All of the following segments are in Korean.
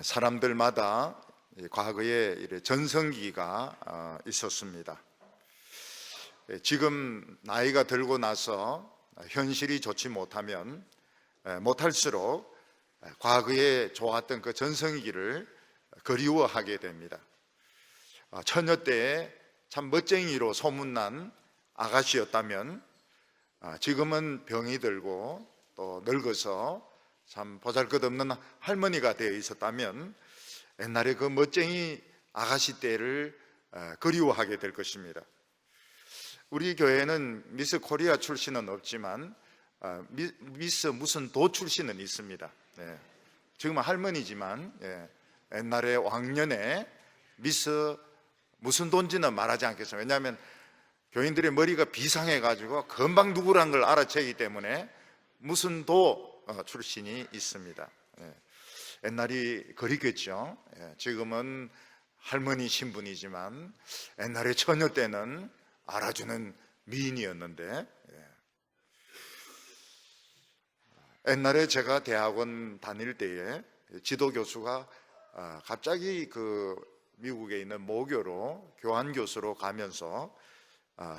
사람들마다 과거에 전성기가 있었습니다. 지금 나이가 들고 나서 현실이 좋지 못할수록 과거에 좋았던 그 전성기를 그리워하게 됩니다. 처녀 때에 참 멋쟁이로 소문난 아가씨였다면 지금은 병이 들고 또 늙어서 참 보잘것없는 할머니가 되어 있었다면 옛날에 그 멋쟁이 아가씨 때를 그리워하게 될 것입니다. 우리 교회는 미스 코리아 출신은 없지만 미스 무슨 도 출신은 있습니다. 지금은 할머니지만 옛날에 왕년에 미스 무슨 도인지는 말하지 않겠습니다. 왜냐하면 교인들의 머리가 비상해가지고 금방 누구란 걸 알아채기 때문에 무슨 도 출신이 있습니다. 옛날이 그립겠죠. 지금은 할머니 신분이지만 옛날에 처녀 때는 알아주는 미인이었는데, 옛날에 제가 대학원 다닐 때에 지도 교수가 갑자기 그 미국에 있는 모교로 교환 교수로 가면서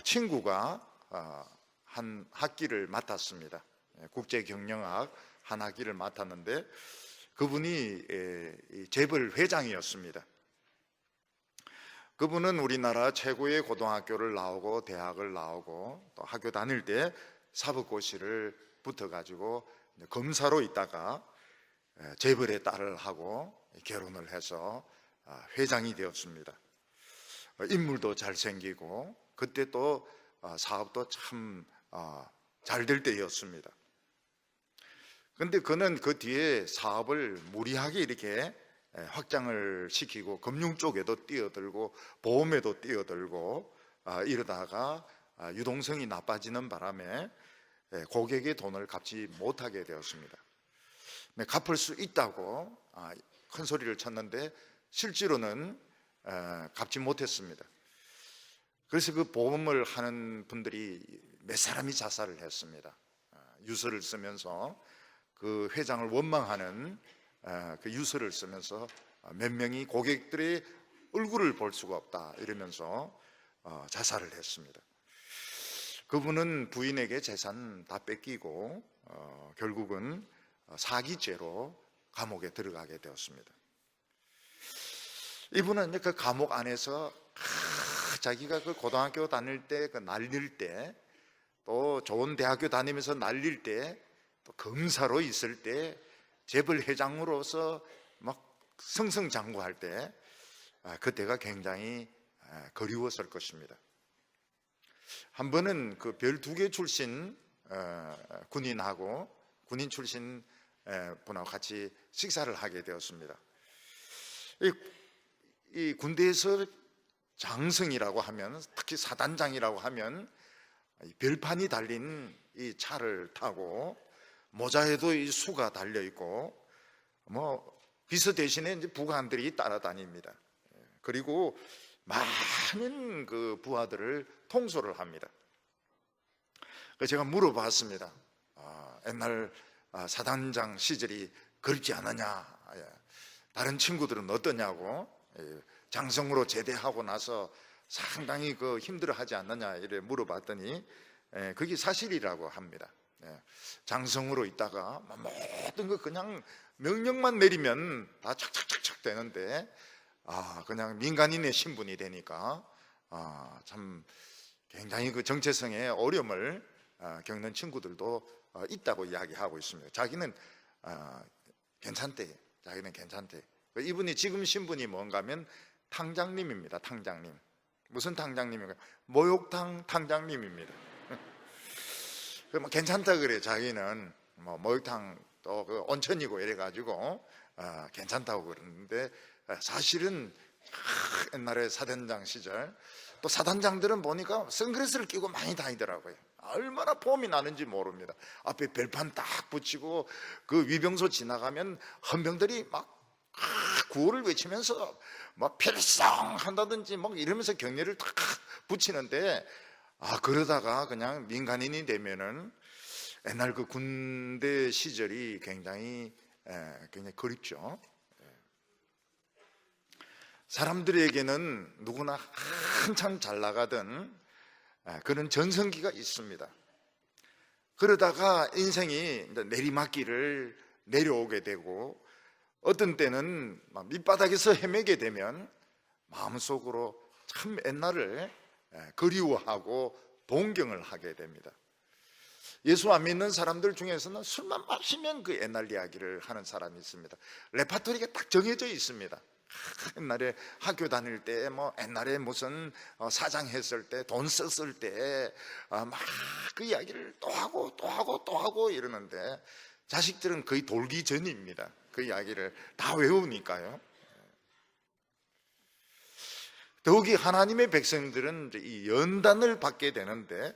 친구가 한 학기를 맡았습니다. 국제경영학 한 학기를 맡았는데 그분이 재벌 회장이었습니다. 그분은 우리나라 최고의 고등학교를 나오고 대학을 나오고 또 학교 다닐 때 사법고시를 붙어가지고 검사로 있다가 재벌의 딸을 하고 결혼을 해서 회장이 되었습니다. 인물도 잘생기고 그때 또 사업도 참 잘 될 때였습니다. 그런데 그는 그 뒤에 사업을 무리하게 이렇게 확장을 시키고 금융 쪽에도 뛰어들고 보험에도 뛰어들고 이러다가 유동성이 나빠지는 바람에 고객의 돈을 갚지 못하게 되었습니다. 갚을 수 있다고 큰 소리를 쳤는데 실제로는 갚지 못했습니다. 그래서 그 보험을 하는 분들이 몇 사람이 자살을 했습니다. 유서를 쓰면서 그 회장을 원망하는 그 유서를 쓰면서 몇 명이 고객들의 얼굴을 볼 수가 없다 이러면서 자살을 했습니다. 그분은 부인에게 재산 다 뺏기고 결국은 사기죄로 감옥에 들어가게 되었습니다. 이분은 그 감옥 안에서 자기가 그 고등학교 다닐 때 그 날릴 때 또 좋은 대학교 다니면서 날릴 때 또 검사로 있을 때 재벌 회장으로서 막 승승장구할 때 그때가 굉장히 그리웠을 것입니다. 한 번은 그 별 2개 출신 군인 출신 분하고 같이 식사를 하게 되었습니다. 이 군대에서 장성이라고 하면, 특히 사단장이라고 하면 별판이 달린 이 차를 타고 모자에도 이 수가 달려 있고 비서 대신에 이제 부관들이 따라다닙니다. 그리고 많은 그 부하들을 통솔을 합니다. 그래서 제가 물어봤습니다. 옛날 사단장 시절이 그립지 않느냐, 다른 친구들은 어떠냐고. 장성으로 제대하고 나서 상당히 그 힘들어하지 않느냐 이래 물어봤더니 그게 사실이라고 합니다. 장성으로 있다가 모든 거 그냥 명령만 내리면 다 착착착착 되는데 그냥 민간인의 신분이 되니까 참 굉장히 그 정체성의 어려움을 겪는 친구들도 있다고 이야기하고 있습니다. 자기는 괜찮대. 이분이 지금 신분이 뭔가 하면 탕장님입니다. 탕장님. 무슨 탕장님인가? 목욕탕 탕장님입니다. 괜찮다 그래. 자기는 목욕탕 또 그 온천이고 이래가지고 괜찮다고 그러는데 사실은 옛날에 사단장 시절 또 사단장들은 보니까 선글라스를 끼고 많이 다니더라고요. 얼마나 폼이 나는지 모릅니다. 앞에 별판 딱 붙이고 그 위병소 지나가면 헌병들이 막 구호를 외치면서 막 필성 한다든지 막 이러면서 격려를 탁 붙이는데 그러다가 그냥 민간인이 되면은 옛날 그 군대 시절이 굉장히 그립죠. 사람들에게는 누구나 한참 잘 나가던 그런 전성기가 있습니다. 그러다가 인생이 내리막길을 내려오게 되고 어떤 때는 밑바닥에서 헤매게 되면 마음속으로 참 옛날을 그리워하고 동경을 하게 됩니다. 예수 안 믿는 사람들 중에서는 술만 마시면 그 옛날 이야기를 하는 사람이 있습니다. 레파토리가 딱 정해져 있습니다. 옛날에 학교 다닐 때 옛날에 무슨 사장 했을 때 돈 썼을 때 막 그 이야기를 또 하고 또 하고 또 하고 이러는데 자식들은 거의 돌기 전입니다. 그 이야기를 다 외우니까요. 더욱이 하나님의 백성들은 이 연단을 받게 되는데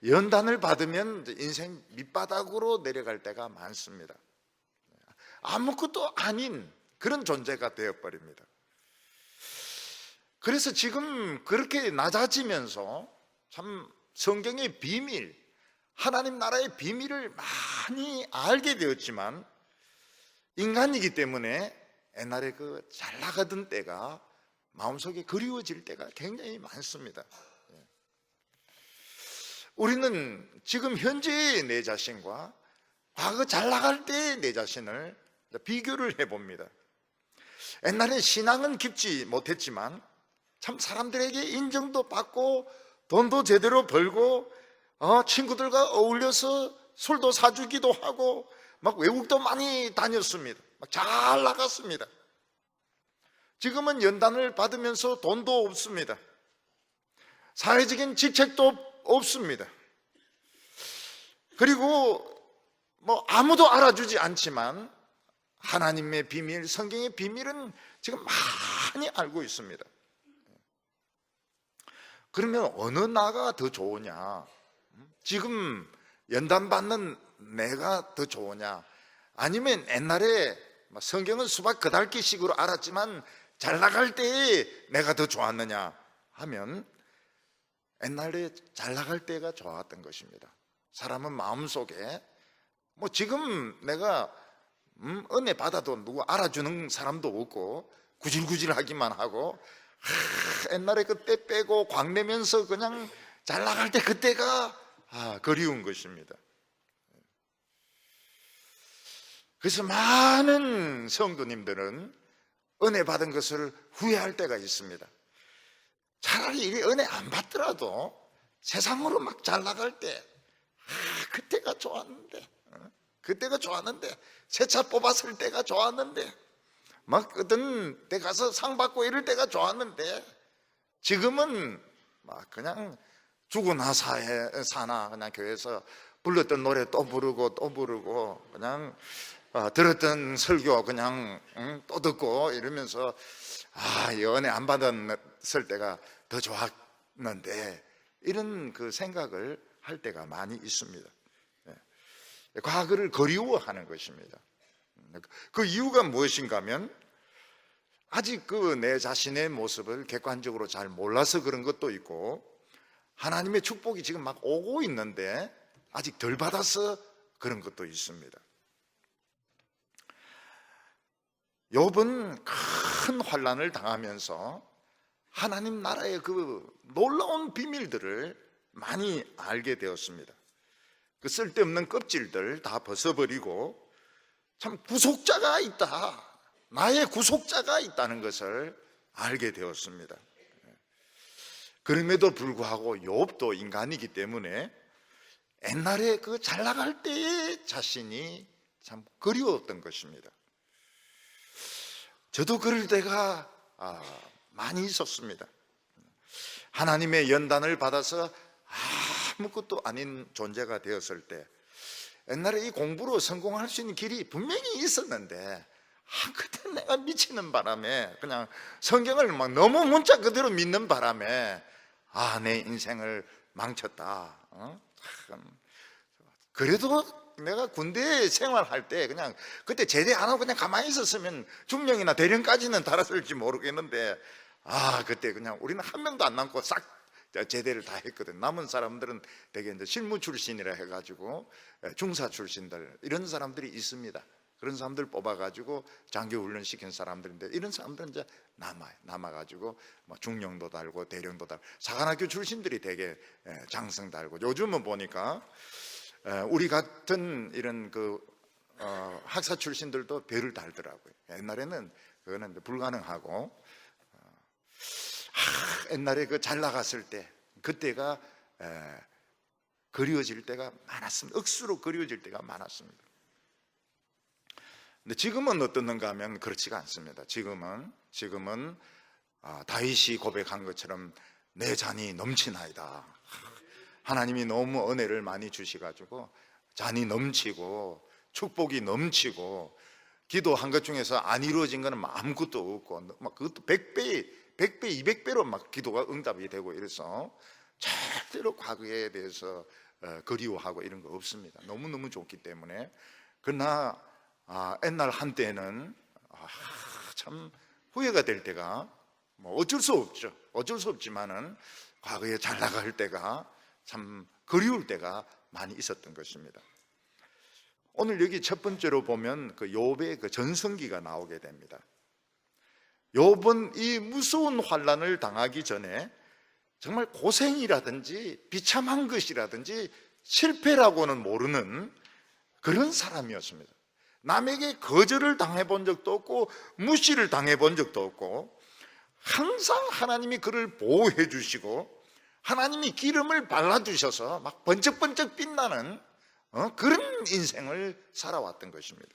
연단을 받으면 인생 밑바닥으로 내려갈 때가 많습니다. 아무것도 아닌 그런 존재가 되어버립니다. 그래서 지금 그렇게 낮아지면서 참 성경의 비밀, 하나님 나라의 비밀을 많이 알게 되었지만 인간이기 때문에 옛날에 그 잘 나가던 때가 마음속에 그리워질 때가 굉장히 많습니다. 우리는 지금 현재의 내 자신과 과거 잘 나갈 때의 내 자신을 비교를 해봅니다. 옛날에 신앙은 깊지 못했지만 참 사람들에게 인정도 받고 돈도 제대로 벌고 친구들과 어울려서 술도 사주기도 하고 막 외국도 많이 다녔습니다. 막 잘 나갔습니다. 지금은 연단을 받으면서 돈도 없습니다. 사회적인 직책도 없습니다. 그리고 아무도 알아주지 않지만 하나님의 비밀, 성경의 비밀은 지금 많이 알고 있습니다. 그러면 어느 나가 더 좋으냐? 지금 연단받는 내가 더 좋으냐? 아니면 옛날에 성경은 수박 그달기식으로 알았지만 잘 나갈 때에 내가 더 좋았느냐 하면 옛날에 잘 나갈 때가 좋았던 것입니다. 사람은 마음속에 지금 내가 은혜 받아도 누구 알아주는 사람도 없고 구질구질하기만 하고 옛날에 그때 빼고 광내면서 그냥 잘 나갈 때 그때가 그리운 것입니다. 그래서 많은 성도님들은 은혜 받은 것을 후회할 때가 있습니다. 차라리 이 은혜 안 받더라도 세상으로 막 잘 나갈 때 그때가 좋았는데, 그때가 좋았는데, 새 차 뽑았을 때가 좋았는데, 막 어떤 데 가서 상 받고 이럴 때가 좋았는데 지금은 막 그냥 죽으나 사나 그냥 교회에서 불렀던 노래 또 부르고 또 부르고 그냥 들었던 설교 그냥 또 듣고 이러면서 이 은혜 안 받았을 때가 더 좋았는데 이런 그 생각을 할 때가 많이 있습니다. 과거를 그리워하는 것입니다. 그 이유가 무엇인가 하면 아직 그 내 자신의 모습을 객관적으로 잘 몰라서 그런 것도 있고 하나님의 축복이 지금 막 오고 있는데 아직 덜 받아서 그런 것도 있습니다. 욥은 큰 환난을 당하면서 하나님 나라의 그 놀라운 비밀들을 많이 알게 되었습니다. 그 쓸데없는 껍질들 다 벗어버리고 참 구속자가 있다, 나의 구속자가 있다는 것을 알게 되었습니다. 그럼에도 불구하고 욥도 인간이기 때문에 옛날에 그 잘 나갈 때의 자신이 참 그리웠던 것입니다. 저도 그럴 때가 많이 있었습니다. 하나님의 연단을 받아서 아무것도 아닌 존재가 되었을 때 옛날에 이 공부로 성공할 수 있는 길이 분명히 있었는데 그때 내가 미치는 바람에 그냥 성경을 막 너무 문자 그대로 믿는 바람에 내 인생을 망쳤다. 그래도 내가 군대 생활할 때 그냥 그때 제대 안 하고 그냥 가만히 있었으면 중령이나 대령까지는 달았을지 모르겠는데 그때 그냥 우리는 한 명도 안 남고 싹 제대를 다 했거든. 남은 사람들은 대개 이제 실무 출신이라 해가지고 중사 출신들 이런 사람들이 있습니다. 그런 사람들 뽑아가지고 장교 훈련 시킨 사람들인데, 이런 사람들은 이제 남아가지고 뭐 중령도 달고 대령도 달고, 사관학교 출신들이 되게 장성 달고, 요즘은 보니까 우리 같은 이런 학사 출신들도 별을 달더라고요. 옛날에는 그거는 불가능하고, 옛날에 잘 나갔을 때, 그때가 그리워질 때가 많았습니다. 억수로 그리워질 때가 많았습니다. 근데 지금은 어떻는가 하면 그렇지가 않습니다. 지금은 다윗이 고백한 것처럼 내 잔이 넘치나이다. 하나님이 너무 은혜를 많이 주시가지고 잔이 넘치고 축복이 넘치고, 기도한 것 중에서 안 이루어진 거는 아무것도 없고, 막 그것도 100배, 200배로 막 기도가 응답이 되고 이래서 절대로 과거에 대해서 그리워하고 이런 거 없습니다. 너무너무 좋기 때문에. 그러나 옛날 한때는 참 후회가 될 때가, 뭐 어쩔 수 없죠. 어쩔 수 없지만은 과거에 잘 나갈 때가 참 그리울 때가 많이 있었던 것입니다. 오늘 여기 첫 번째로 보면 욥의 전성기가 나오게 됩니다. 욥은 이 무서운 환난을 당하기 전에 정말 고생이라든지 비참한 것이라든지 실패라고는 모르는 그런 사람이었습니다. 남에게 거절을 당해본 적도 없고 무시를 당해본 적도 없고, 항상 하나님이 그를 보호해 주시고 하나님이 기름을 발라주셔서 막 번쩍번쩍 빛나는 그런 인생을 살아왔던 것입니다.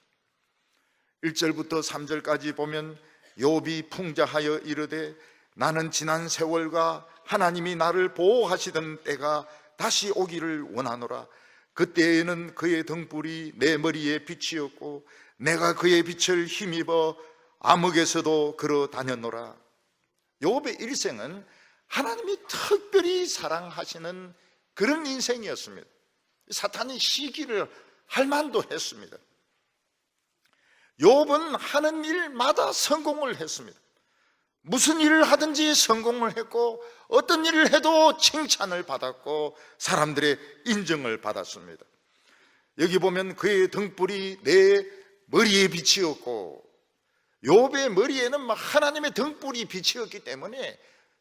1절부터 3절까지 보면 욥이 풍자하여 이르되, 나는 지난 세월과 하나님이 나를 보호하시던 때가 다시 오기를 원하노라. 그때에는 그의 등불이 내 머리에 빛이었고 내가 그의 빛을 힘입어 암흑에서도 걸어 다녔노라. 욥의 일생은 하나님이 특별히 사랑하시는 그런 인생이었습니다. 사탄이 시기를 할 만도 했습니다. 욥은 하는 일마다 성공을 했습니다. 무슨 일을 하든지 성공을 했고, 어떤 일을 해도 칭찬을 받았고 사람들의 인정을 받았습니다. 여기 보면 그의 등불이 내 머리에 빛이었고, 욥의 머리에는 막 하나님의 등불이 빛이었기 때문에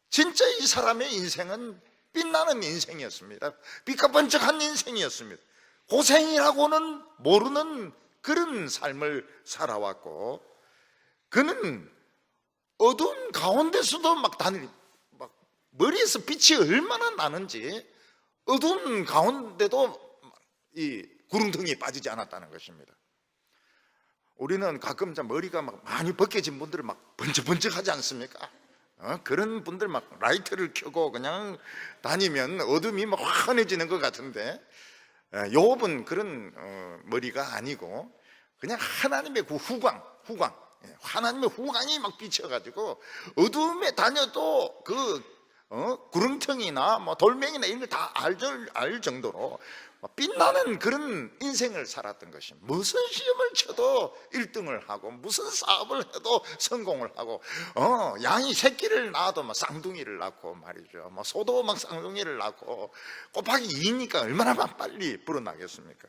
진짜 이 사람의 인생은 빛나는 인생이었습니다. 빛과 번쩍한 인생이었습니다. 고생이라고는 모르는 그런 삶을 살아왔고, 그는 어두운 가운데서도 막 머리에서 빛이 얼마나 나는지 어두운 가운데도 이 구릉텅이에 빠지지 않았다는 것입니다. 우리는 가끔 머리가 막 많이 벗겨진 분들은 막 번쩍번쩍하지 않습니까? 그런 분들 막 라이트를 켜고 그냥 다니면 어둠이 막 환해지는 것 같은데, 욥은 그런 머리가 아니고 그냥 하나님의 그 후광, 하나님의 후광이 막 비쳐가지고 어둠에 다녀도 구름텅이나 뭐 돌멩이나 이런 걸 다 알 정도로 빛나는 그런 인생을 살았던 것입니다. 무슨 시험을 쳐도 1등을 하고, 무슨 사업을 해도 성공을 하고, 양이 새끼를 낳아도 막 쌍둥이를 낳고 말이죠. 뭐 소도 막 쌍둥이를 낳고, 곱하기 2니까 얼마나 빨리 불어나겠습니까?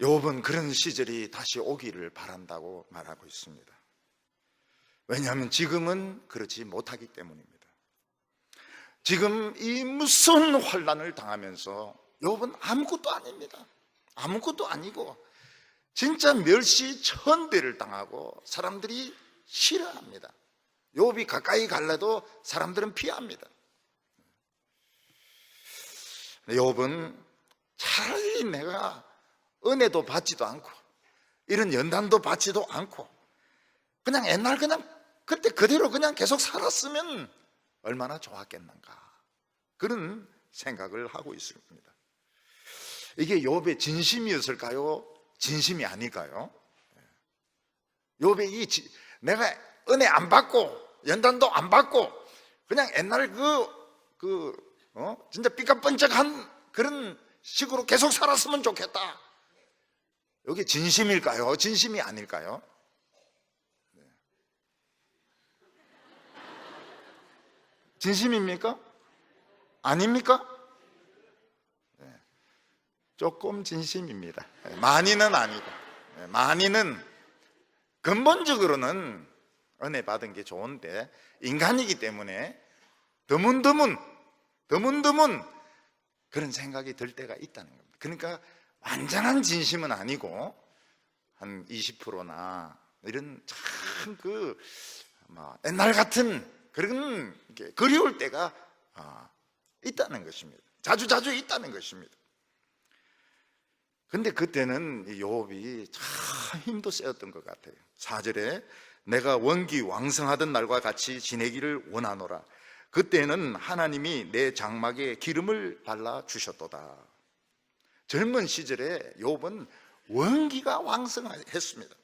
욥은 그런 시절이 다시 오기를 바란다고 말하고 있습니다. 왜냐하면 지금은 그렇지 못하기 때문입니다. 지금 이 무서운 환난을 당하면서 욥은 아무것도 아닙니다. 아무것도 아니고 진짜 멸시천대를 당하고 사람들이 싫어합니다. 욥이 가까이 갈래도 사람들은 피합니다. 욥은 차라리 내가 은혜도 받지도 않고 이런 연단도 받지도 않고 그냥 옛날 그때 그대로 그냥 계속 살았으면 얼마나 좋았겠는가, 그런 생각을 하고 있습니다. 이게 욥의 진심이었을까요? 진심이 아닐까요? 욥의 내가 은혜 안 받고 연단도 안 받고 그냥 옛날 진짜 삐까뻔쩍한 그런 식으로 계속 살았으면 좋겠다, 이게 진심일까요? 진심이 아닐까요? 진심입니까? 아닙니까? 조금 진심입니다. 많이는 아니고. 많이는 근본적으로는 은혜 받은 게 좋은데 인간이기 때문에 드문드문 그런 생각이 들 때가 있다는 겁니다. 그러니까 완전한 진심은 아니고 한 20%나 이런 참 옛날 같은 그런 그리울 때가 있다는 것입니다. 자주 있다는 것입니다. 근데 그때는 욥이 참 힘도 세었던 것 같아요. 4절에 내가 원기 왕성하던 날과 같이 지내기를 원하노라. 그때는 하나님이 내 장막에 기름을 발라 주셨도다. 젊은 시절에 욥은 원기가 왕성했습니다.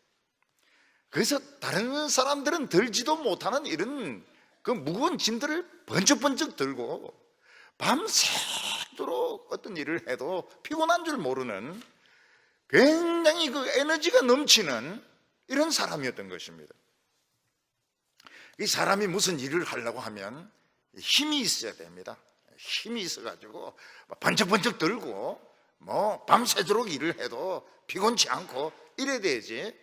그래서 다른 사람들은 들지도 못하는 이런 그 무거운 짐들을 번쩍번쩍 들고 밤새도록 어떤 일을 해도 피곤한 줄 모르는 굉장히 그 에너지가 넘치는 이런 사람이었던 것입니다. 이 사람이 무슨 일을 하려고 하면 힘이 있어야 됩니다. 힘이 있어가지고 번쩍번쩍 들고 밤새도록 일을 해도 피곤치 않고 이래야 되지.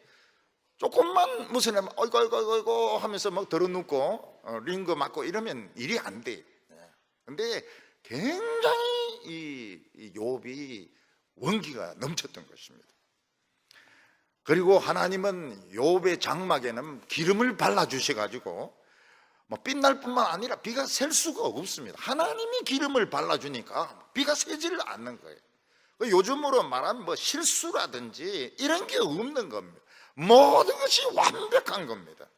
조금만 무슨 하면 어이구 하면서 막 들어눕고 링거 맞고 이러면 일이 안 돼. 근데 굉장히 이 욥이 원기가 넘쳤던 것입니다. 그리고 하나님은 욥의 장막에는 기름을 발라주셔가지고 빛날 뿐만 아니라 비가 셀 수가 없습니다. 하나님이 기름을 발라주니까 비가 새지를 않는 거예요. 요즘으로 말하면 실수라든지 이런 게 없는 겁니다. 모든 것이 완벽한 겁니다.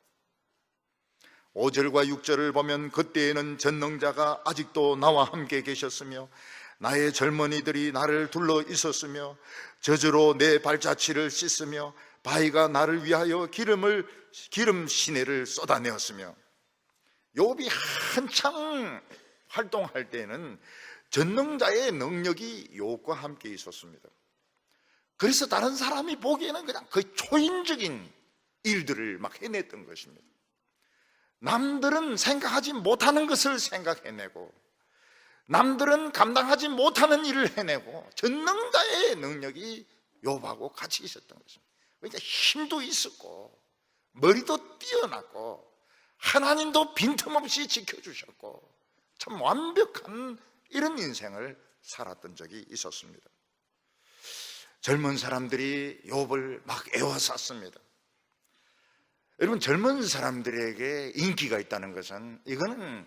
5절과 6절을 보면 그때에는 전능자가 아직도 나와 함께 계셨으며 나의 젊은이들이 나를 둘러 있었으며 저주로 내 발자취를 씻으며 바위가 나를 위하여 기름 시내를 쏟아내었으며 욥이 한창 활동할 때는 전능자의 능력이 욥과 함께 있었습니다. 그래서 다른 사람이 보기에는 그냥 거의 초인적인 일들을 막 해냈던 것입니다. 남들은 생각하지 못하는 것을 생각해내고 남들은 감당하지 못하는 일을 해내고 전능자의 능력이 욥하고 같이 있었던 것입니다. 그러니까 힘도 있었고 머리도 뛰어났고 하나님도 빈틈없이 지켜주셨고 참 완벽한 이런 인생을 살았던 적이 있었습니다. 젊은 사람들이 욥을 막 애워쌌습니다. 여러분, 젊은 사람들에게 인기가 있다는 것은 이거는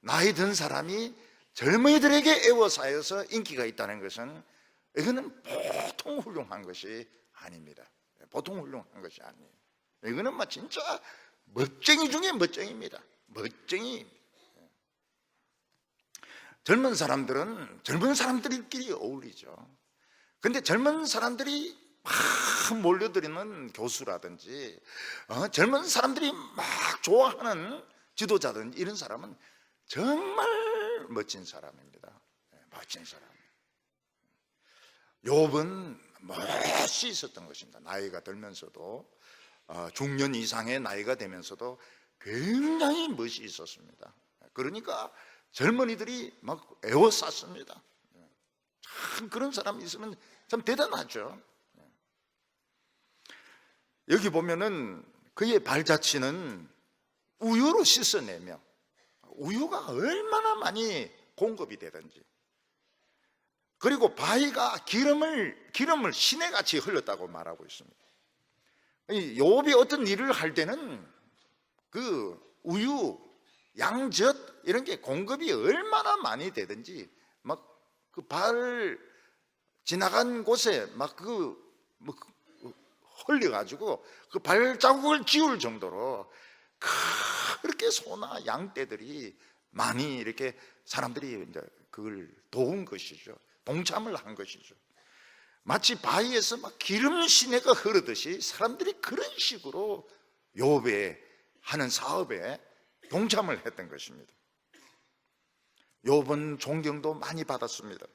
나이 든 사람이 젊은이들에게 애워싸여서 인기가 있다는 것은 이거는 보통 훌륭한 것이 아닙니다. 보통 훌륭한 것이 아니에요. 이거는 진짜 멋쟁이 중에 멋쟁이입니다. 멋쟁이. 젊은 사람들은 젊은 사람들끼리 어울리죠. 근데 젊은 사람들이 막 몰려들이는 교수라든지 젊은 사람들이 막 좋아하는 지도자든 이런 사람은 정말 멋진 사람입니다. 멋진 사람. 욥은 멋이 있었던 것입니다. 나이가 들면서도 중년 이상의 나이가 되면서도 굉장히 멋이 있었습니다. 그러니까 젊은이들이 막 애워쌌습니다. 참 그런 사람이 있으면 참 대단하죠. 여기 보면은 그의 발자취는 우유로 씻어내며 우유가 얼마나 많이 공급이 되든지 그리고 바위가 기름을 시내같이 흘렀다고 말하고 있습니다. 욥이 어떤 일을 할 때는 그 우유, 양젓 이런 게 공급이 얼마나 많이 되든지 막 그 발 지나간 곳에 막 흘려가지고 그 발자국을 지울 정도로 그렇게 소나 양떼들이 많이 이렇게 사람들이 이제 그걸 도운 것이죠. 동참을 한 것이죠. 마치 바위에서 막 기름 시내가 흐르듯이 사람들이 그런 식으로 욥의 하는 사업에 동참을 했던 것입니다. 욥은 존경도 많이 받았습니다.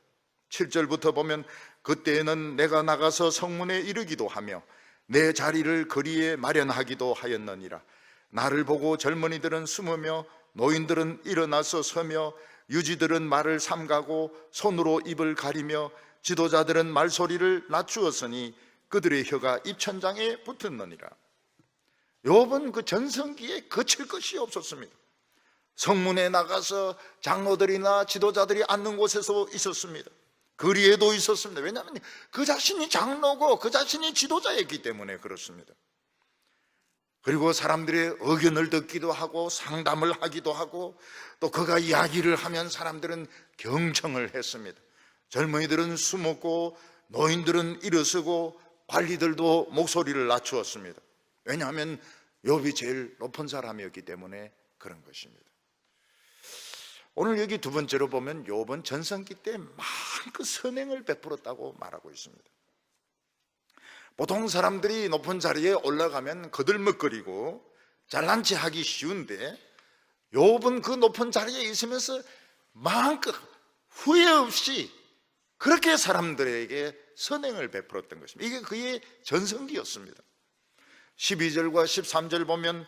7절부터 보면 그때에는 내가 나가서 성문에 이르기도 하며 내 자리를 거리에 마련하기도 하였느니라. 나를 보고 젊은이들은 숨으며 노인들은 일어나서 서며 유지들은 말을 삼가고 손으로 입을 가리며 지도자들은 말소리를 낮추었으니 그들의 혀가 입천장에 붙었느니라. 욥은 그 전성기에 거칠 것이 없었습니다. 성문에 나가서 장로들이나 지도자들이 앉는 곳에서 있었습니다. 거리에도 있었습니다. 왜냐하면 그 자신이 장로고 그 자신이 지도자였기 때문에 그렇습니다. 그리고 사람들의 의견을 듣기도 하고 상담을 하기도 하고 또 그가 이야기를 하면 사람들은 경청을 했습니다. 젊은이들은 숨었고 노인들은 일어서고 관리들도 목소리를 낮추었습니다. 왜냐하면 욥이 제일 높은 사람이었기 때문에 그런 것입니다. 오늘 여기 두 번째로 보면 욥은 전성기 때 많은 선행을 베풀었다고 말하고 있습니다. 보통 사람들이 높은 자리에 올라가면 거들먹거리고 잘난 체 하기 쉬운데 욥은 그 높은 자리에 있으면서 마음껏 후회 없이 그렇게 사람들에게 선행을 베풀었던 것입니다. 이게 그의 전성기였습니다. 12절과 13절 보면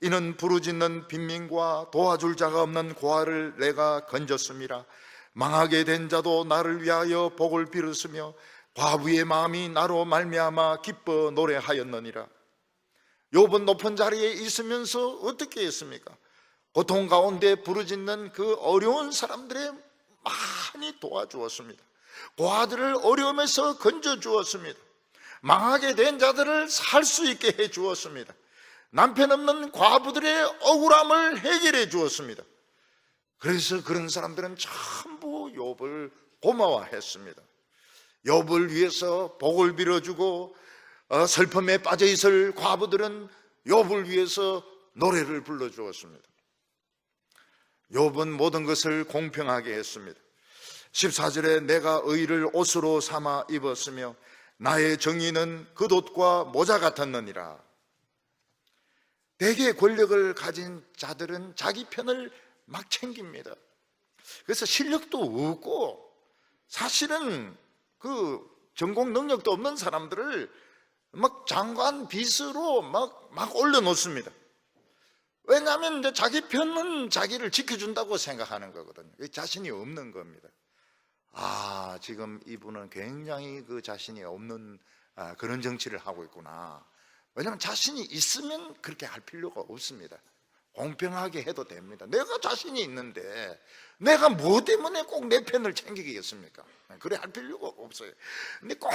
이는 부르짖는 빈민과 도와줄 자가 없는 고아를 내가 건졌음이라. 망하게 된 자도 나를 위하여 복을 빌었으며 과부의 마음이 나로 말미암아 기뻐 노래하였느니라. 욥은 높은 자리에 있으면서 어떻게 했습니까? 고통 가운데 부르짖는 그 어려운 사람들의 많이 도와주었습니다. 고아들을 어려움에서 건져주었습니다. 망하게 된 자들을 살 수 있게 해주었습니다. 남편 없는 과부들의 억울함을 해결해 주었습니다. 그래서 그런 사람들은 전부 욥을 고마워했습니다. 욥을 위해서 복을 빌어주고 슬픔에 빠져있을 과부들은 욥을 위해서 노래를 불러주었습니다. 욥은 모든 것을 공평하게 했습니다. 14절에 내가 의를 옷으로 삼아 입었으며 나의 정의는 겉옷과 모자 같았느니라. 대개 권력을 가진 자들은 자기 편을 막 챙깁니다. 그래서 실력도 없고 사실은 그 전공 능력도 없는 사람들을 막 장관 비서로 막 올려놓습니다. 왜냐하면 이제 자기 편은 자기를 지켜준다고 생각하는 거거든요. 자신이 없는 겁니다. 지금 이분은 굉장히 그 자신이 없는 그런 정치를 하고 있구나. 왜냐하면 자신이 있으면 그렇게 할 필요가 없습니다. 공평하게 해도 됩니다. 내가 자신이 있는데 내가 뭐 때문에 꼭 내 편을 챙기겠습니까? 그래 할 필요가 없어요. 근데 꼭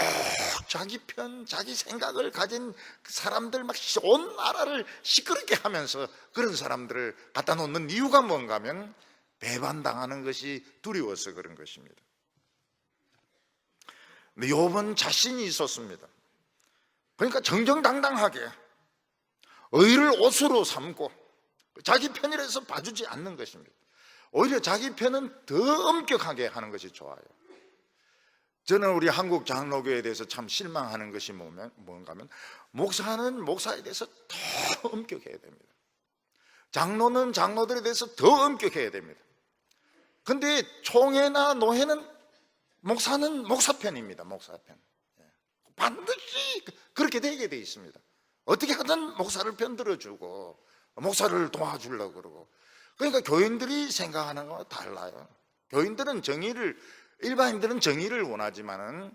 자기 편, 자기 생각을 가진 사람들 막 온 나라를 시끄럽게 하면서 그런 사람들을 갖다 놓는 이유가 뭔가 하면 배반당하는 것이 두려워서 그런 것입니다. 근데 욥은 자신이 있었습니다. 그러니까 정정당당하게 의를 옷으로 삼고 자기 편이라서 봐주지 않는 것입니다. 오히려 자기 편은 더 엄격하게 하는 것이 좋아요. 저는 우리 한국 장로교에 대해서 참 실망하는 것이 뭔가 하면 목사는 목사에 대해서 더 엄격해야 됩니다. 장로는 장로들에 대해서 더 엄격해야 됩니다. 그런데 총회나 노회는 목사는 목사 편입니다. 목사 편. 반드시 그렇게 되게 돼 있습니다. 어떻게 하든 목사를 편들어주고 목사를 도와주려고 그러고. 그러니까 교인들이 생각하는 거와 달라요. 교인들은 일반인들은 정의를 원하지만은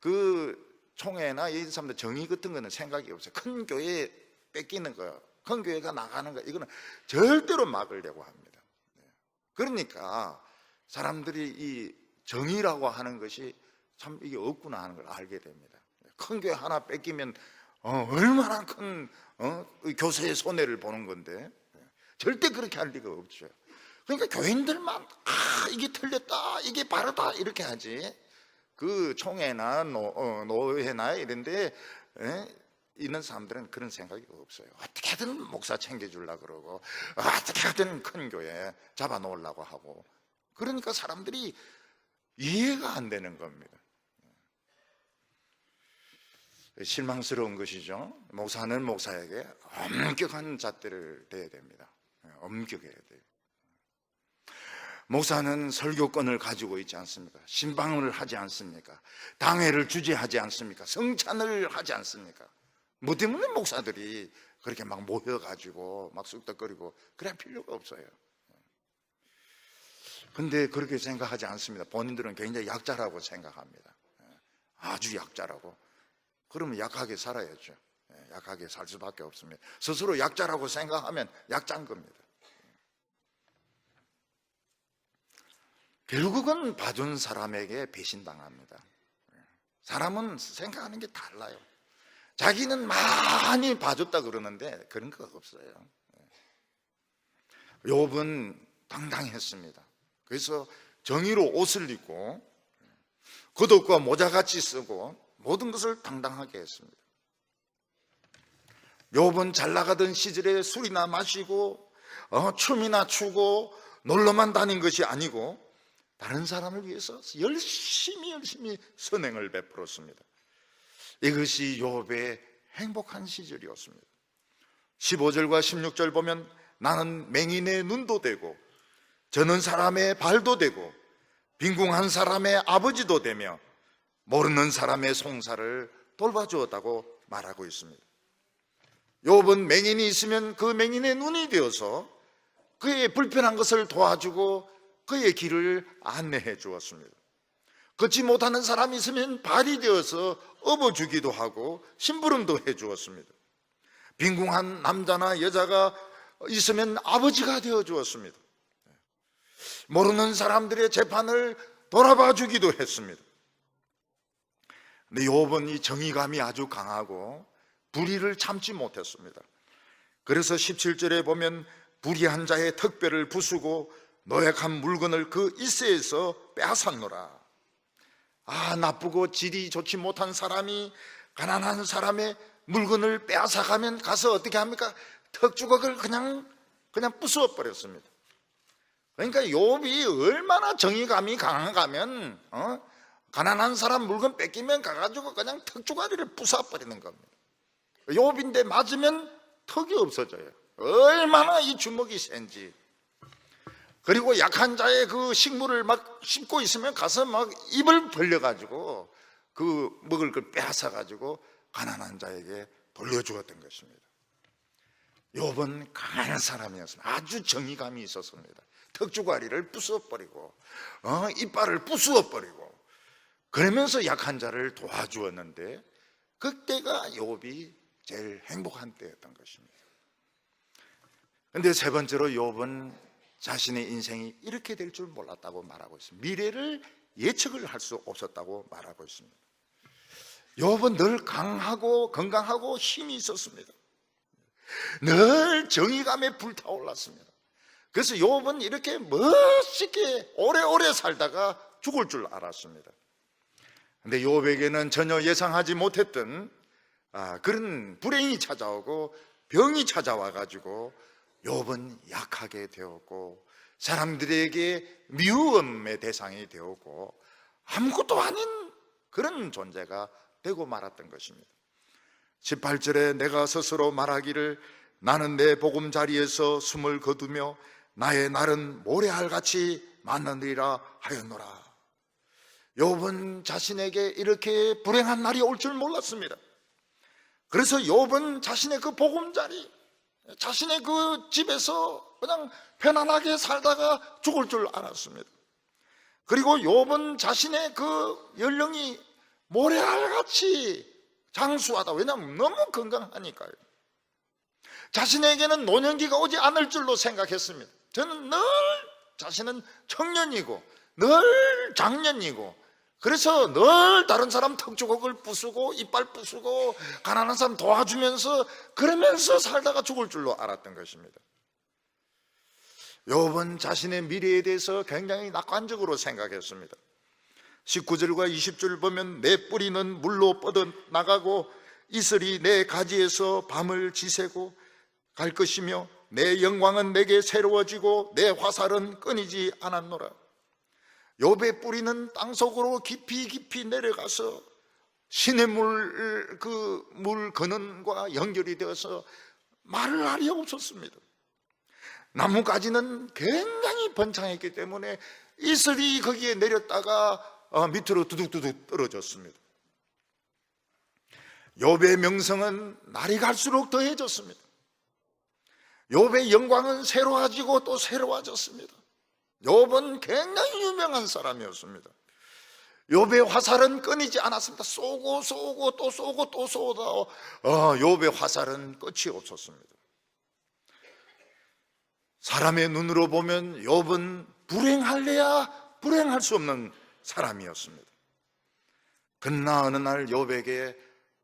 그 총회나 이 사람들 정의 같은 거는 생각이 없어요. 큰 교회 뺏기는 거, 큰 교회가 나가는 거, 이거는 절대로 막으려고 합니다. 그러니까 사람들이 이 정의라고 하는 것이 참 이게 없구나 하는 걸 알게 됩니다. 큰 교회 하나 뺏기면 얼마나 큰 교세의 손해를 보는 건데 절대 그렇게 할 리가 없죠. 그러니까 교인들만 이게 틀렸다, 이게 바르다 이렇게 하지. 그 총회나 노회나 이런 데 있는 사람들은 그런 생각이 없어요. 어떻게든 목사 챙겨주려고 그러고 어떻게든 큰 교회 잡아놓으려고 하고. 그러니까 사람들이 이해가 안 되는 겁니다. 실망스러운 것이죠. 목사는 목사에게 엄격한 잣대를 대야 됩니다. 엄격해야 돼요. 목사는 설교권을 가지고 있지 않습니까? 신방을 하지 않습니까? 당회를 주재하지 않습니까? 성찬을 하지 않습니까? 뭐 때문에 목사들이 그렇게 막 모여가지고 막 쑥덕거리고 그럴 필요가 없어요. 근데 그렇게 생각하지 않습니다. 본인들은 굉장히 약자라고 생각합니다. 아주 약자라고. 그러면 약하게 살아야죠. 약하게 살 수밖에 없습니다. 스스로 약자라고 생각하면 약자인 겁니다. 결국은 봐준 사람에게 배신당합니다. 사람은 생각하는 게 달라요. 자기는 많이 봐줬다 그러는데 그런 거 없어요. 욥은 당당했습니다. 그래서 정의로 옷을 입고 겉옷과 모자같이 쓰고 모든 것을 당당하게 했습니다. 욥은 잘 나가던 시절에 술이나 마시고 춤이나 추고 놀러만 다닌 것이 아니고 다른 사람을 위해서 열심히 선행을 베풀었습니다. 이것이 욥의 행복한 시절이었습니다. 15절과 16절 보면 나는 맹인의 눈도 되고 저는 사람의 발도 되고 빈궁한 사람의 아버지도 되며 모르는 사람의 송사를 돌봐주었다고 말하고 있습니다. 욥은 맹인이 있으면 그 맹인의 눈이 되어서 그의 불편한 것을 도와주고 그의 길을 안내해 주었습니다. 걷지 못하는 사람이 있으면 발이 되어서 업어주기도 하고 심부름도 해 주었습니다. 빈궁한 남자나 여자가 있으면 아버지가 되어 주었습니다. 모르는 사람들의 재판을 돌아봐 주기도 했습니다. 근데 욥은 이 정의감이 아주 강하고 불의를 참지 못했습니다. 그래서 17절에 보면 불의한 자의 턱뼈를 부수고 노획한 물건을 그 이새에서 빼앗았노라. 나쁘고 질이 좋지 못한 사람이 가난한 사람의 물건을 빼앗아가면 가서 어떻게 합니까? 턱주걱을 그냥 부수어 버렸습니다. 그러니까 욥이 얼마나 정의감이 강한가 하면 가난한 사람 물건 뺏기면 가가지고 그냥 턱주가리를 부숴버리는 겁니다. 욥인데 맞으면 턱이 없어져요. 얼마나 이 주먹이 센지. 그리고 약한 자의 그 식물을 막 씹고 있으면 가서 막 입을 벌려가지고 그 먹을 걸 빼앗아가지고 가난한 자에게 돌려주었던 것입니다. 욥은 강한 사람이었습니다. 아주 정의감이 있었습니다. 턱주가리를 부숴버리고 이빨을 부수어버리고 그러면서 약한 자를 도와주었는데 그때가 욥이 제일 행복한 때였던 것입니다. 그런데 세 번째로 욥은 자신의 인생이 이렇게 될 줄 몰랐다고 말하고 있습니다. 미래를 예측을 할 수 없었다고 말하고 있습니다. 욥은 늘 강하고 건강하고 힘이 있었습니다. 늘 정의감에 불타올랐습니다. 그래서 욥은 이렇게 멋있게 오래오래 살다가 죽을 줄 알았습니다. 그런데 욥에게는 전혀 예상하지 못했던 그런 불행이 찾아오고 병이 찾아와가지고 욥은 약하게 되었고 사람들에게 미움의 대상이 되었고 아무것도 아닌 그런 존재가 되고 말았던 것입니다. 18절에 내가 스스로 말하기를 나는 내 보금자리에서 숨을 거두며 나의 날은 모래알같이 많으리라 하였노라. 욥은 자신에게 이렇게 불행한 날이 올 줄 몰랐습니다. 그래서 욥은 자신의 그 보금자리, 자신의 그 집에서 그냥 편안하게 살다가 죽을 줄 알았습니다. 그리고 욥은 자신의 그 연령이 모래알같이 장수하다. 왜냐하면 너무 건강하니까요. 자신에게는 노년기가 오지 않을 줄로 생각했습니다. 저는 늘 자신은 청년이고 늘 장년이고 그래서 늘 다른 사람 턱주걱을 부수고 이빨 부수고 가난한 사람 도와주면서 그러면서 살다가 죽을 줄로 알았던 것입니다. 욥은 자신의 미래에 대해서 굉장히 낙관적으로 생각했습니다. 19절과 20절 보면 내 뿌리는 물로 뻗어나가고 이슬이 내 가지에서 밤을 지새고 갈 것이며 내 영광은 내게 새로워지고 내 화살은 끊이지 않았노라. 욥의 뿌리는 땅속으로 깊이 내려가서 시냇물 물 근원과 연결이 되어서 말을 알이 없었습니다. 나뭇가지는 굉장히 번창했기 때문에 이슬이 거기에 내렸다가 밑으로 두둑두둑 떨어졌습니다. 욥의 명성은 날이 갈수록 더해졌습니다. 욥의 영광은 새로워지고 또 새로워졌습니다. 욥은 굉장히 유명한 사람이었습니다. 욥의 화살은 끊이지 않았습니다. 쏘고 또 쏘고 또 쏘다 욥의 화살은 끝이 없었습니다. 사람의 눈으로 보면 욥은 불행할래야 불행할 수 없는 사람이었습니다. 그러나 어느 날 욥에게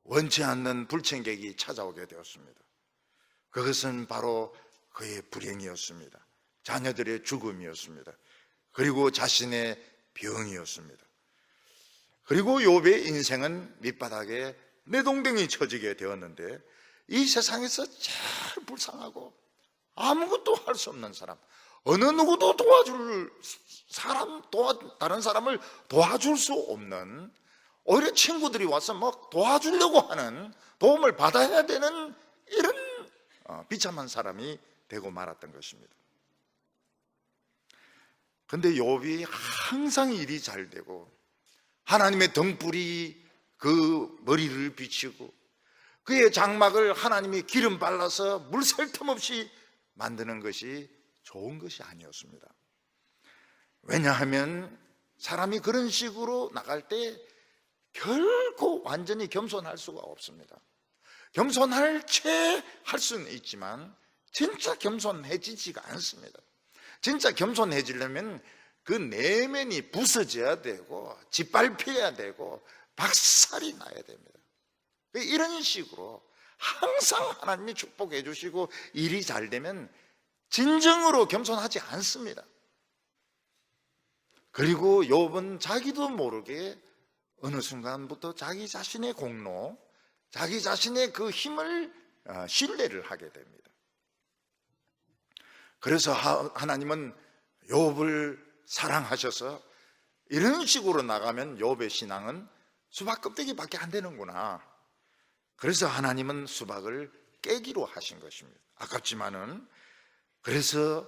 원치 않는 불청객이 찾아오게 되었습니다. 그것은 바로 그의 불행이었습니다. 자녀들의 죽음이었습니다. 그리고 자신의 병이었습니다. 그리고 욥의 인생은 밑바닥에 내동댕이 쳐지게 되었는데, 이 세상에서 제일 불쌍하고 아무것도 할 수 없는 사람, 어느 누구도 도와줄 사람, 다른 사람을 도와줄 수 없는, 오히려 친구들이 와서 막 도와주려고 하는, 도움을 받아야 되는 이런 비참한 사람이 되고 말았던 것입니다. 그런데 욥이 항상 일이 잘 되고 하나님의 등불이 그 머리를 비추고 그의 장막을 하나님이 기름 발라서 물 셀 틈 없이 만드는 것이 좋은 것이 아니었습니다. 왜냐하면 사람이 그런 식으로 나갈 때 결코 완전히 겸손할 수가 없습니다. 겸손할 채 할 수는 있지만 진짜 겸손해지지가 않습니다. 진짜 겸손해지려면 그 내면이 부서져야 되고 짓밟혀야 되고 박살이 나야 됩니다. 이런 식으로 항상 하나님이 축복해 주시고 일이 잘 되면 진정으로 겸손하지 않습니다. 그리고 욥은 자기도 모르게 어느 순간부터 자기 자신의 공로, 자기 자신의 그 힘을 신뢰를 하게 됩니다. 그래서 하나님은 욥을 사랑하셔서 이런 식으로 나가면 욥의 신앙은 수박 껍데기밖에 안 되는구나. 그래서 하나님은 수박을 깨기로 하신 것입니다. 아깝지만은. 그래서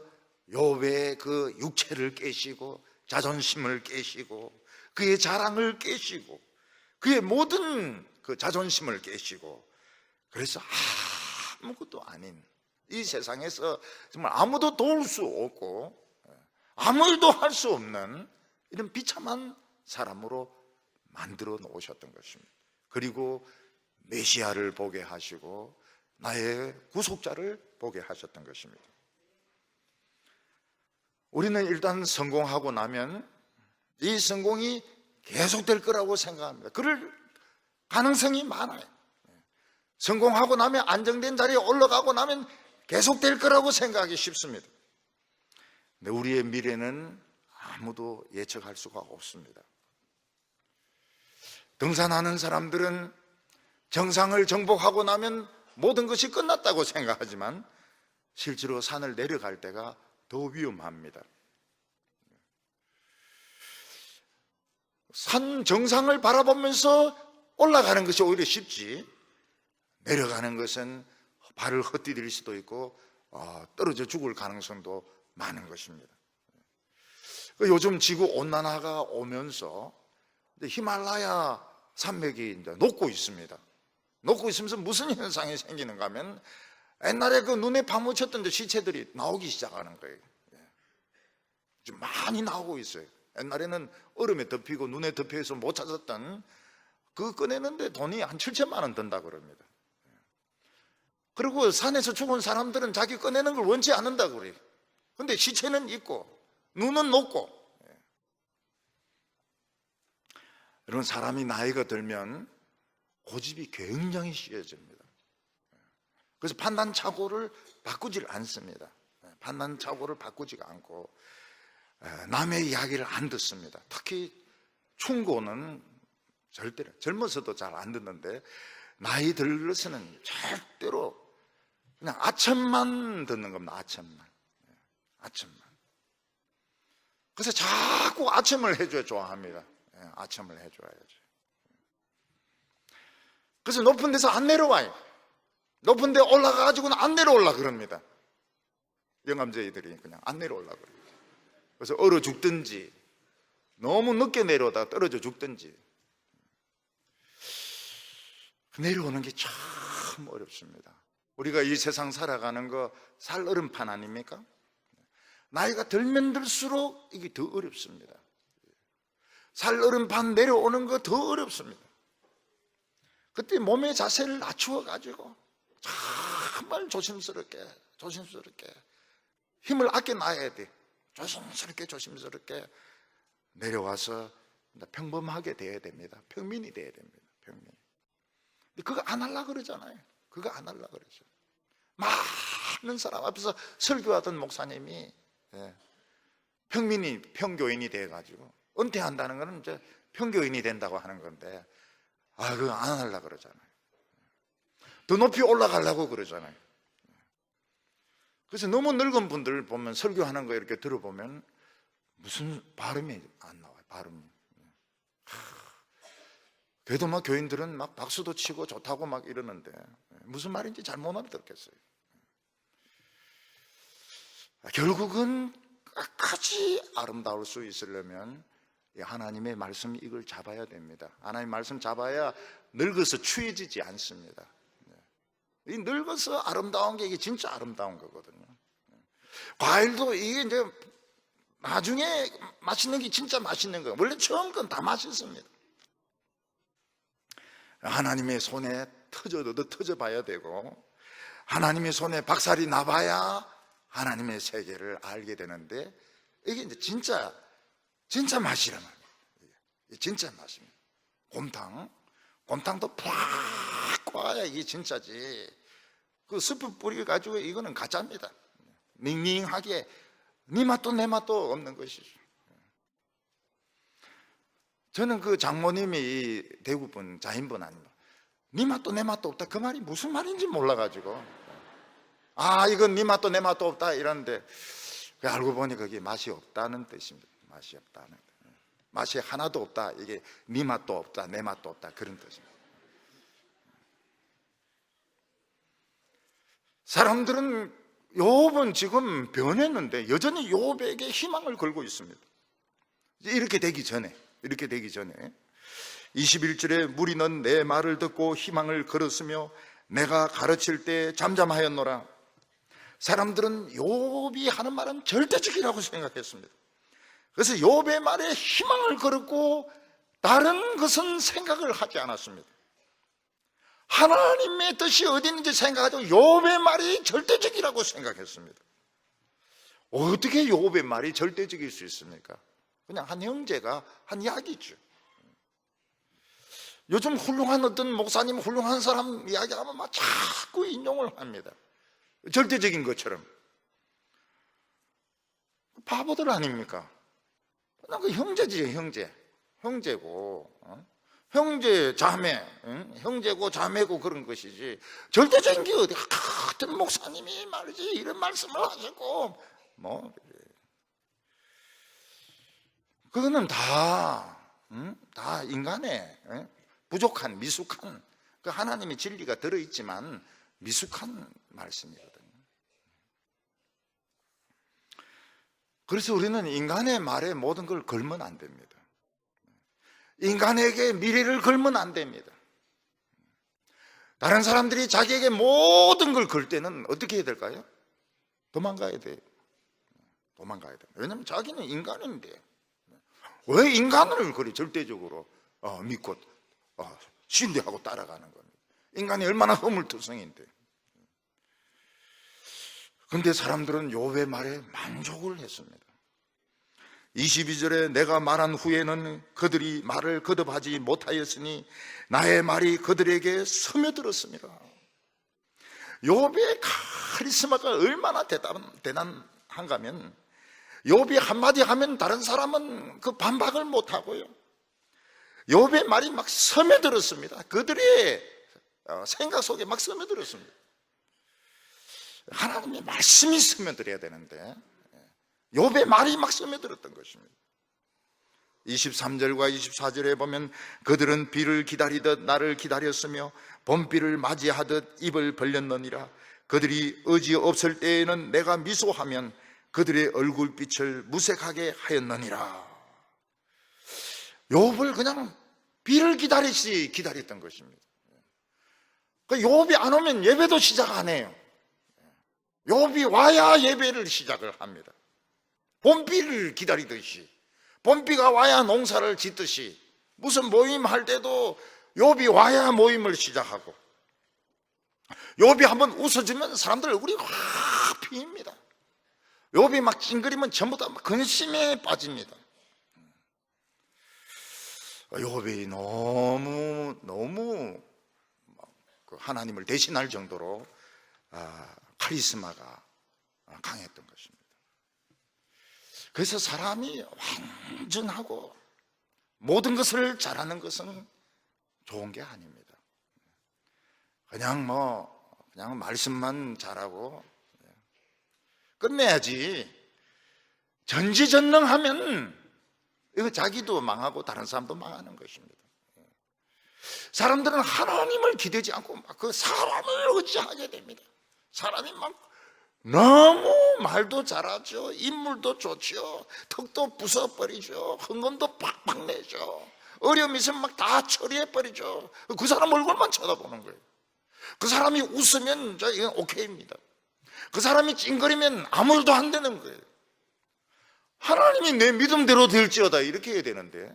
욥의 그 육체를 깨시고 자존심을 깨시고 그의 자랑을 깨시고 그의 모든 그 자존심을 깨시고, 그래서 아무것도 아닌 이 세상에서 정말 아무도 도울 수 없고 아무 일도 할 수 없는 이런 비참한 사람으로 만들어 놓으셨던 것입니다. 그리고 메시아를 보게 하시고 나의 구속자를 보게 하셨던 것입니다. 우리는 일단 성공하고 나면 이 성공이 계속될 거라고 생각합니다. 그럴 가능성이 많아요. 성공하고 나면 안정된 자리에 올라가고 나면 계속될 거라고 생각하기 쉽습니다. 근데 우리의 미래는 아무도 예측할 수가 없습니다. 등산하는 사람들은 정상을 정복하고 나면 모든 것이 끝났다고 생각하지만 실제로 산을 내려갈 때가 더 위험합니다. 산 정상을 바라보면서 올라가는 것이 오히려 쉽지, 내려가는 것은 발을 헛디딜 수도 있고 떨어져 죽을 가능성도 많은 것입니다. 요즘 지구 온난화가 오면서 히말라야 산맥이 이제 녹고 있습니다. 녹고 있으면서 무슨 현상이 생기는가 하면 옛날에 그 눈에 파묻혔던 시체들이 나오기 시작하는 거예요. 좀 많이 나오고 있어요. 옛날에는 얼음에 덮이고 눈에 덮여서 못 찾았던 그거 꺼내는데 돈이 한 7천만 원 든다 그럽니다. 그리고 산에서 죽은 사람들은 자기 꺼내는 걸 원치 않는다 그래요. 근데 시체는 있고 눈은 녹고. 이런 사람이 나이가 들면 고집이 굉장히 심해집니다. 그래서 판단착오를 바꾸질 않습니다. 판단착오를 바꾸지가 않고 남의 이야기를 안 듣습니다. 특히 충고는 절대로, 젊어서도 잘 안 듣는데 나이 들어서는 절대로 그냥 아첨만 듣는 겁니다. 아첨만. 그래서 자꾸 아첨을 해줘야 좋아합니다. 아첨을 해줘야죠. 그래서 높은 데서 안 내려와요. 높은 데 올라가가지고는 안 내려올라 그럽니다. 영감제이들이 그냥 안 내려올라 그래요. 그래서 얼어 죽든지 너무 늦게 내려오다가 떨어져 죽든지. 내려오는 게 참 어렵습니다. 우리가 이 세상 살아가는 거 살얼음판 아닙니까? 나이가 들면 들수록 이게 더 어렵습니다. 살얼음판 내려오는 거 더 어렵습니다. 그때 몸의 자세를 낮추어 가지고 정말 조심스럽게 힘을 아껴놔야 돼. 조심스럽게 내려와서 평범하게 돼야 됩니다. 평민이 돼야 됩니다. 평민. 그거 안 하려고 그러잖아요. 그거 안 하려고 그러죠. 많은 사람 앞에서 설교하던 목사님이 평교인이 돼가지고 은퇴한다는 거는 이제 평교인이 된다고 하는 건데, 그거 안 하려고 그러잖아요. 더 높이 올라가려고 그러잖아요. 그래서 너무 늙은 분들 보면 설교하는 거 이렇게 들어보면 무슨 발음이 안 나와요. 발음이. 그래도 막 교인들은 막 박수도 치고 좋다고 막 이러는데 무슨 말인지 잘 못 알아듣겠어요. 결국은 끝까지 아름다울 수 있으려면 하나님의 말씀, 이걸 잡아야 됩니다. 하나님의 말씀 잡아야 늙어서 추해지지 않습니다. 이 늙어서 아름다운 게 이게 진짜 아름다운 거거든요. 과일도 이게 이제 나중에 맛있는 게 진짜 맛있는 거예요. 원래 처음 건 다 맛있습니다. 하나님의 손에 터져 봐야 되고, 하나님의 손에 박살이 나봐야 하나님의 세계를 알게 되는데, 이게 이제 진짜 맛이란 말이에요. 진짜 맛입니다. 곰탕도 팍 꽈야 이게 진짜지. 그 스프 뿌리 가지고 이거는 가짜입니다. 닝닝하게 네 맛도 내 맛도 없는 것이죠. 저는 그 장모님이 대구분 자인분 아닙니다. 네 맛도 내 맛도 없다, 그 말이 무슨 말인지 몰라가지고 이건 네 맛도 내 맛도 없다 이러는데, 알고 보니 그게 맛이 없다는 뜻입니다. 맛이 없다는 뜻. 맛이 하나도 없다, 이게 네 맛도 없다 내 맛도 없다, 그런 뜻입니다. 사람들은 욥은 지금 변했는데 여전히 욥에게 희망을 걸고 있습니다. 이렇게 되기 전에 21절에 무리는 내 말을 듣고 희망을 걸었으며 내가 가르칠 때 잠잠하였노라. 사람들은 욥이 하는 말은 절대적이라고 생각했습니다. 그래서 욥의 말에 희망을 걸었고 다른 것은 생각을 하지 않았습니다. 하나님의 뜻이 어디 있는지 생각하고 욥의 말이 절대적이라고 생각했습니다. 어떻게 욥의 말이 절대적일 수 있습니까? 그냥 한 형제가 한 이야기죠. 요즘 훌륭한 어떤 목사님, 훌륭한 사람 이야기하면 막 자꾸 인용을 합니다. 절대적인 것처럼. 바보들 아닙니까? 그냥 그 형제지, 형제고, 형제, 자매, 형제고 자매고 그런 것이지, 절대적인 게 어디, 같은 목사님이 말이지 이런 말씀을 하시고 그거는 다 인간의 부족한, 미숙한, 그 하나님의 진리가 들어있지만 미숙한 말씀이거든요. 그래서 우리는 인간의 말에 모든 걸 걸면 안 됩니다. 인간에게 미래를 걸면 안 됩니다. 다른 사람들이 자기에게 모든 걸 걸 때는 어떻게 해야 될까요? 도망가야 돼요. 왜냐하면 자기는 인간인데 왜 인간을 그리 절대적으로 믿고 신뢰하고 따라가는 겁니다. 인간이 얼마나 허물투성인데. 그런데 사람들은 욥의 말에 만족을 했습니다. 22절에 내가 말한 후에는 그들이 말을 거듭하지 못하였으니 나의 말이 그들에게 스며들었습니다. 욥의 카리스마가 얼마나 대단한가 하면, 욥이 한마디 하면 다른 사람은 그 반박을 못하고요, 욥의 말이 막 스며들었습니다. 그들의 생각 속에 막 스며들었습니다. 하나님의 말씀이 스며들어야 되는데 욥의 말이 막 스며들었던 것입니다. 23절과 24절에 보면 그들은 비를 기다리듯 나를 기다렸으며 봄비를 맞이하듯 입을 벌렸느니라. 그들이 의지 없을 때에는 내가 미소하면 그들의 얼굴빛을 무색하게 하였느니라. 욥을 그냥 비를 기다리시 기다렸던 것입니다. 욥이 안 오면 예배도 시작 안 해요. 욥이 와야 예배를 시작을 합니다. 봄비를 기다리듯이 봄비가 와야 농사를 짓듯이 무슨 모임 할 때도 욥이 와야 모임을 시작하고, 욥이 한번 웃어주면 사람들 얼굴이 확 피입니다. 욥이 막 찡그리면 전부 다 근심에 빠집니다. 욥이 너무 하나님을 대신할 정도로 카리스마가 강했던 것입니다. 그래서 사람이 완전하고 모든 것을 잘하는 것은 좋은 게 아닙니다. 그냥 말씀만 잘하고 끝내야지. 전지전능하면 이거 자기도 망하고 다른 사람도 망하는 것입니다. 사람들은 하나님을 기대지 않고 그 사람을 의지하게 됩니다. 사람이 너무 말도 잘하죠. 인물도 좋죠. 턱도 부숴버리죠. 흥건도 팍팍 내죠. 어려움이 있으면 다 처리해버리죠. 그 사람 얼굴만 쳐다보는 거예요. 그 사람이 웃으면 이건 오케이입니다. 그 사람이 찡그리면 아무 일도 안 되는 거예요. 하나님이 내 믿음대로 될지어다 이렇게 해야 되는데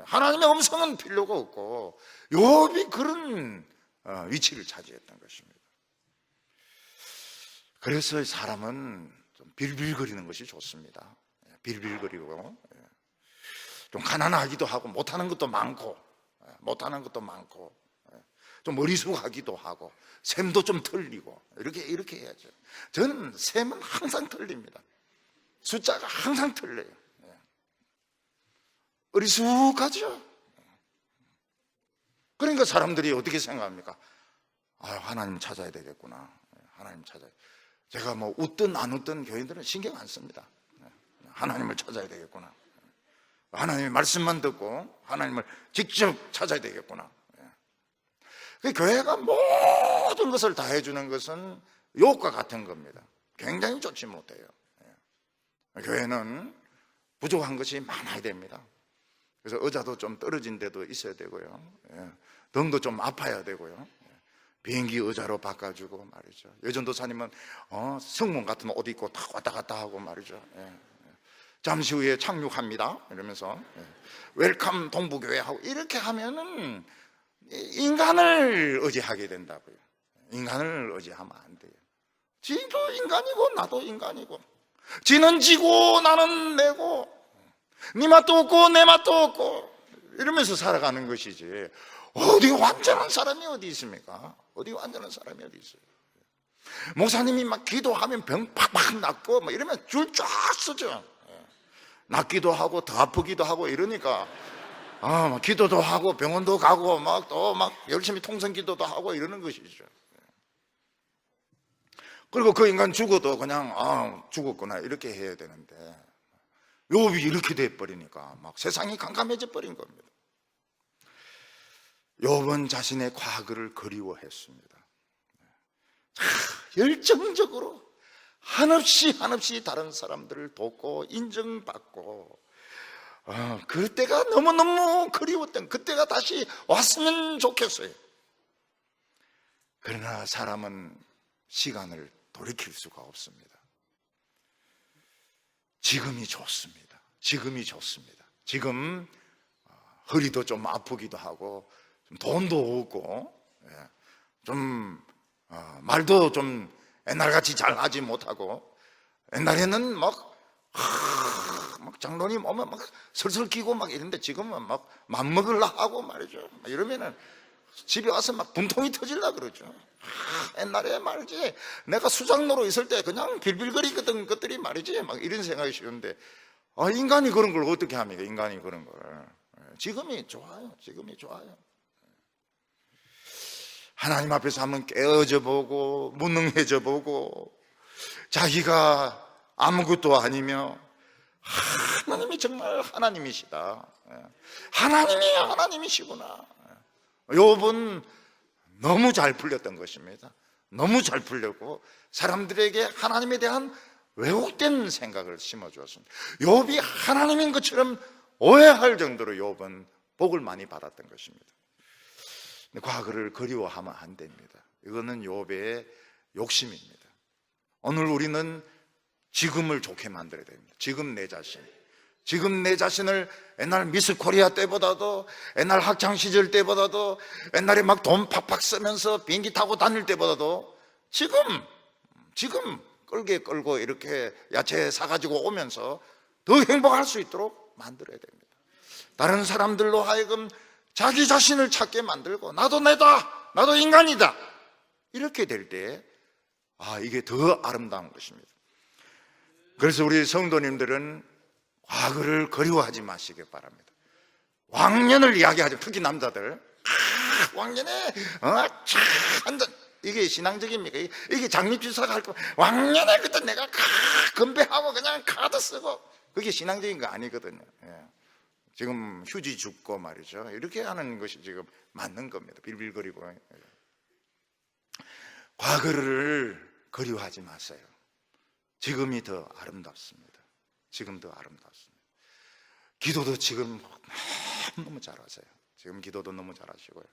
하나님의 음성은 필요가 없고 욥이 그런 위치를 차지했던 것입니다. 그래서 사람은 좀 빌빌거리는 것이 좋습니다. 빌빌거리고 좀 가난하기도 하고 못하는 것도 많고 좀 머리숙하기도 하고 셈도 좀 틀리고 이렇게 해야죠. 저는 셈은 항상 틀립니다. 숫자가 항상 틀려요. 어리숙하죠. 그러니까 사람들이 어떻게 생각합니까? 하나님 찾아야 되겠구나. 하나님 찾아야. 제가 웃든 안 웃든 교인들은 신경 안 씁니다. 하나님을 찾아야 되겠구나. 하나님의 말씀만 듣고 하나님을 직접 찾아야 되겠구나. 그 교회가 모든 것을 다 해주는 것은 욥과 같은 겁니다. 굉장히 좋지 못해요. 교회는 부족한 것이 많아야 됩니다. 그래서 의자도 좀 떨어진 데도 있어야 되고요. 등도 좀 아파야 되고요. 비행기 의자로 바꿔주고 말이죠. 여전도사님은 성문 같은 옷 입고 탁 왔다 갔다 하고 말이죠. 잠시 후에 착륙합니다 이러면서 웰컴 동부교회 하고 이렇게 하면은 인간을 의지하게 된다고요. 인간을 의지하면 안 돼요. 지도 인간이고 나도 인간이고 지는 지고 나는 내고 네 맛도 없고 내 맛도 없고 이러면서 살아가는 것이지 어디 완전한 사람이 어디 있습니까? 어디 완전한 사람이 어디 있어요? 목사님이 막 기도하면 병 팍팍 낫고 이러면 줄 쫙 서죠. 낫기도 하고 더 아프기도 하고 이러니까 막 기도도 하고 병원도 가고 또 열심히 통성 기도도 하고 이러는 것이죠. 그리고 그 인간 죽어도 그냥 죽었구나 이렇게 해야 되는데 욥이 이렇게 돼버리니까 세상이 깜깜해져 버린 겁니다. 욥은 자신의 과거를 그리워했습니다. 열정적으로 한없이 다른 사람들을 돕고 인정받고 그때가 너무너무 그리웠던 그때가 다시 왔으면 좋겠어요. 그러나 사람은 시간을 돌이킬 수가 없습니다. 지금이 좋습니다. 지금 허리도 좀 아프기도 하고 좀 돈도 없고 좀 말도 좀 옛날같이 잘 하지 못하고 옛날에는 막 장로님 오면 막 설설 끼고 이런데 지금은 맘먹으려 하고 말이죠. 이러면은 집에 와서 분통이 터질라 그러죠. 옛날에 말이지 내가 수장로로 있을 때 그냥 빌빌거리던 것들이 말이지 이런 생각이 쉬운데 인간이 그런 걸 어떻게 합니까? 인간이 그런 걸. 지금이 좋아요. 하나님 앞에서 한번 깨어져 보고 무능해져 보고 자기가 아무것도 아니며 하나님이 정말 하나님이시다. 하나님이시구나. 욥은 너무 잘 풀렸던 것입니다. 너무 잘 풀렸고 사람들에게 하나님에 대한 왜곡된 생각을 심어주었습니다. 욥이 하나님인 것처럼 오해할 정도로 욥은 복을 많이 받았던 것입니다. 과거를 그리워하면 안 됩니다. 이거는 욥의 욕심입니다. 오늘 우리는 지금을 좋게 만들어야 됩니다. 지금 내 자신, 지금 내 자신을 옛날 미스 코리아 때보다도, 옛날 학창시절 때보다도, 옛날에 막 돈 팍팍 쓰면서 비행기 타고 다닐 때보다도 지금 끌게 끌고 이렇게 야채 사가지고 오면서 더 행복할 수 있도록 만들어야 됩니다. 다른 사람들로 하여금 자기 자신을 찾게 만들고, 나도 내다, 나도 인간이다, 이렇게 될 때 이게 더 아름다운 것입니다. 그래서 우리 성도님들은 과거를 그리워하지 마시기 바랍니다. 왕년을 이야기하죠. 특히 남자들. 왕년에 이게 신앙적입니까? 이게 장립주사가 할 거, 왕년에 그때 내가 건배하고 그냥 카드 쓰고, 그게 신앙적인 거 아니거든요. 지금 휴지 줍고 말이죠, 이렇게 하는 것이 지금 맞는 겁니다. 빌빌거리고. 과거를 그리워하지 마세요. 지금이 더 아름답습니다. 지금 더 아름답습니다. 기도도 지금 너무 잘하세요. 지금 기도도 너무 잘하시고요.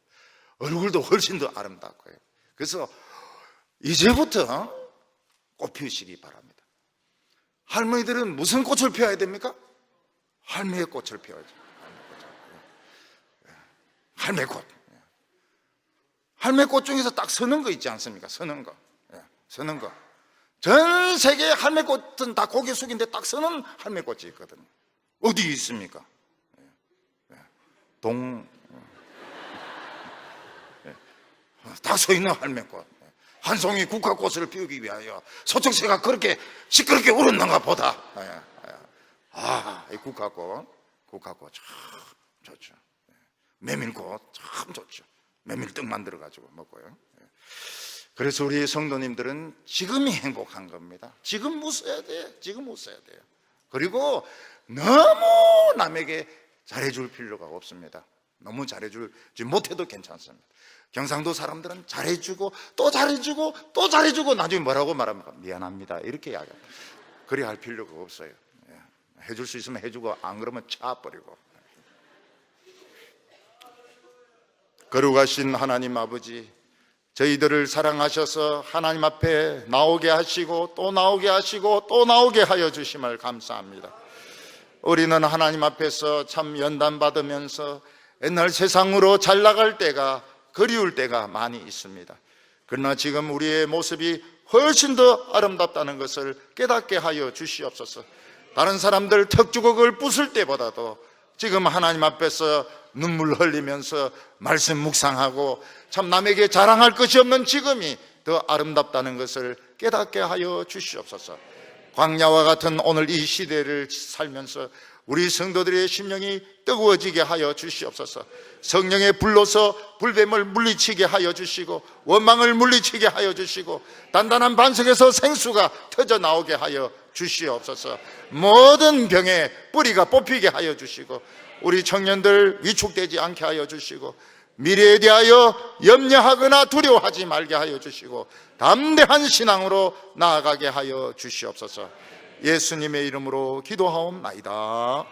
얼굴도 훨씬 더 아름답고요. 그래서 이제부터 꽃 피우시기 바랍니다. 할머니들은 무슨 꽃을 피워야 됩니까? 할매의 꽃을 피워야죠. 할매꽃. 할매꽃 중에서 딱 서는 거 있지 않습니까? 서는 거. 서는 거. 전 세계의 할매꽃은 다 고개 숙인데 딱 서는 할매꽃이 있거든요. 어디 있습니까? 딱 서 있는 할매꽃. 한 송이 국화꽃을 피우기 위하여 소쩍새가 그렇게 시끄럽게 울었는가 보다. 이 국화꽃 참 좋죠. 메밀꽃 참 좋죠. 메밀떡 만들어가지고 먹고요. 그래서 우리 성도님들은 지금이 행복한 겁니다. 지금 웃어야 돼요. 지금 웃어야 돼요. 그리고 너무 남에게 잘해줄 필요가 없습니다. 너무 잘해주지 못해도 괜찮습니다. 경상도 사람들은 잘해주고 또 잘해주고 또 잘해주고 나중에 뭐라고 말합니까? 미안합니다, 이렇게 이야기합니다. 그리 할 필요가 없어요. 해줄 수 있으면 해주고, 안 그러면 차버리고. 거룩하신 하나님 아버지, 저희들을 사랑하셔서 하나님 앞에 나오게 하시고 또 나오게 하시고 또 나오게 하여 주심을 감사합니다. 우리는 하나님 앞에서 참 연단받으면서 옛날 세상으로 잘 나갈 때가, 그리울 때가 많이 있습니다. 그러나 지금 우리의 모습이 훨씬 더 아름답다는 것을 깨닫게 하여 주시옵소서. 다른 사람들 턱주걱을 부술 때보다도 지금 하나님 앞에서 눈물 흘리면서 말씀 묵상하고 참 남에게 자랑할 것이 없는 지금이 더 아름답다는 것을 깨닫게 하여 주시옵소서. 광야와 같은 오늘 이 시대를 살면서 우리 성도들의 심령이 뜨거워지게 하여 주시옵소서. 성령의 불로서 불뱀을 물리치게 하여 주시고, 원망을 물리치게 하여 주시고, 단단한 반석에서 생수가 터져 나오게 하여 주시옵소서. 모든 병의 뿌리가 뽑히게 하여 주시고, 우리 청년들 위축되지 않게 하여 주시고, 미래에 대하여 염려하거나 두려워하지 말게 하여 주시고, 담대한 신앙으로 나아가게 하여 주시옵소서. 예수님의 이름으로 기도하옵나이다.